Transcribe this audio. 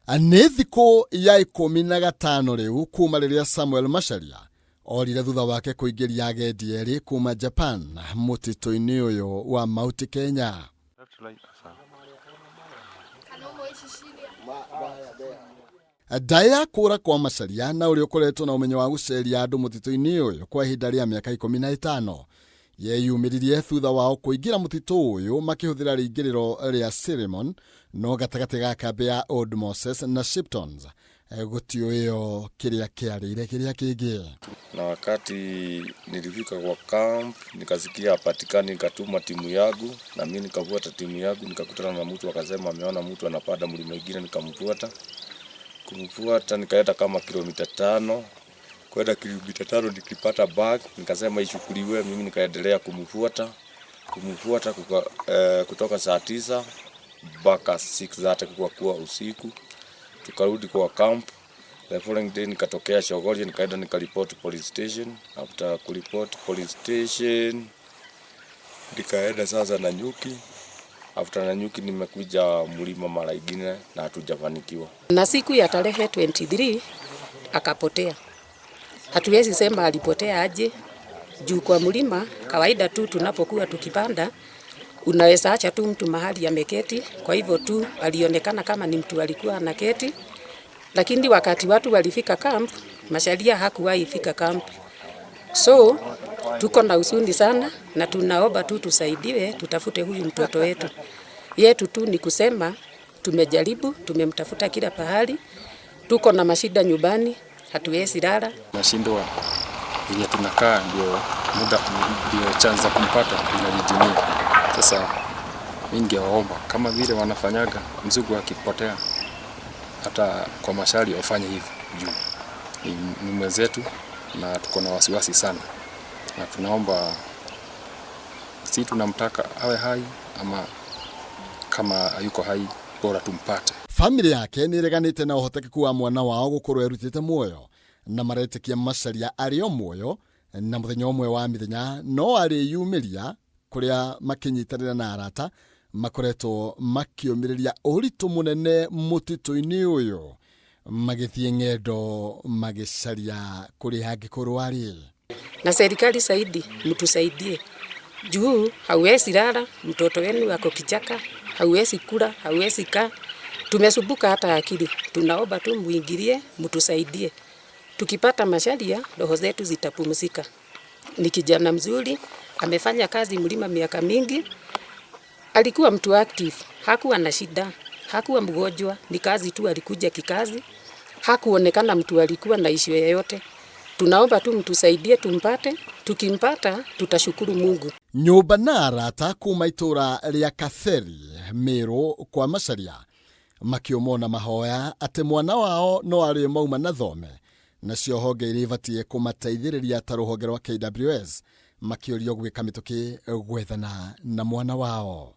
Nĩ thikũ ya 15 rĩu kuma rĩrĩa Samuel Macharia orire thutha wake kũingĩria agendi erĩ kuma Japan mũtitũ-inĩ ũyũ wa Mount Kenya. Ndaya kũra kwa Macharia na ũrĩa ũkoretwo na ũmenyo wa gũceria andũ mũtitũ-inĩ ũyũ kwa ihinda rĩa mĩaka 15 yeyumĩririe thutha wao kũingĩra mũtitũ ũyũ makĩhũthĩra rĩingĩrĩro rĩa Cinnamon no gatagatĩ ga kambĩ ya Old Moses na Shiptons gũtiũĩo kĩrĩa kĩarĩire kĩrĩa kĩngĩ. Na wakati nilifika kwa camp nikasikia hapatikani, nikatuma timu yangu na mimi nikafuata timu yangu, nikakutana na mtu akasema ameona mtu anapanda mlima mwingine, kumfuata nikaenda kama kilomita 5. Kwenda kilomita 5 nikipata bag, nikasema ichukuliwe, mimi nikaendelea kumfuata kutoka saa 9 mpaka 6 kwa kuwa usiku. Tukarudi kwa camp. The following day nikatokea Chogoria, nikaenda nikaripoti police station. After kuripoti police station nikaenda sasa Nanyuki. After Nanyuki nimekuja mlima mara ingine na hatujafanikiwa. Na siku ya tarehe 23 akapotea. Hatuwezi sema alipotea aje juu kwa mlima kawaida tu tunapokuwa tukipanda unaweza acha tu mtu mahali ameketi. Kwa hivyo tu alionekana kama ni mtu alikuwa anaketi, lakini wakati watu walifika camp Macharia hakuwahi fika camp. So tuko na huzuni sana na tunaomba tu tusaidiwe tutafute huyu mtoto wetu. Yetu tu ni kusema tumejaribu, tumemtafuta kila pahali, tuko na mashida nyumbani, hatuwezi lala. Nashindwa ile tunakaa ndio muda ndio chance kumpata inalitimia. Sasa ningewaomba kama vile wanafanyaga mzugu akipotea hata kwa Macharia wafanye hivi juu ni mwenzetu na tuko na wasiwasi sana, na tunaomba si tunamtaka awe hai ama kama yuko hai bora tumpate. Family yake nĩ ĩreganĩte na ũhotekeku wa mwana wao gũkorwo erutĩte muoyo na maretĩkia Macharia arĩ o muoyo na mũthenya ũmwe wa mĩthenya no arĩyumĩria kũrĩa makĩnyitanĩra na arata makoretwo makĩũmĩrĩria ũritũ mũnene mũtitũ-inĩ ũyũ magĩthiĩ ng'endo magĩcaria kũrĩa angĩkorwo arĩ. Na serikali saidi mtusaidie juu hauwezi lala, mtoto wenu wako kichaka, hauwezi kula, hauwezi kaa, tumesumbuka hata akili. Tunaomba tu muingilie mtusaidie. Tukipata Macharia roho zetu zitapumzika. Ni kijana mzuri, amefanya kazi mlima miaka mingi, alikuwa mtu active, hakuwa na shida, hakuwa mgonjwa, ni kazi tu alikuja kikazi, hakuonekana mtu alikuwa na issue yoyote. Tunaomba tu mtusaidie tumpate, tukimpata tutashukuru Mungu. Nyũmba na arata kuma itũra rĩa Katheri Meru kwa Macharia makĩomona mahoya atĩ mwana wao no arĩ mauma na thome, nacio honge iria ibatiĩ kũmateithĩrĩria ta rũhonge rwa KWS makĩũrio gwĩka mĩtũkĩ gwethana na mwana wao.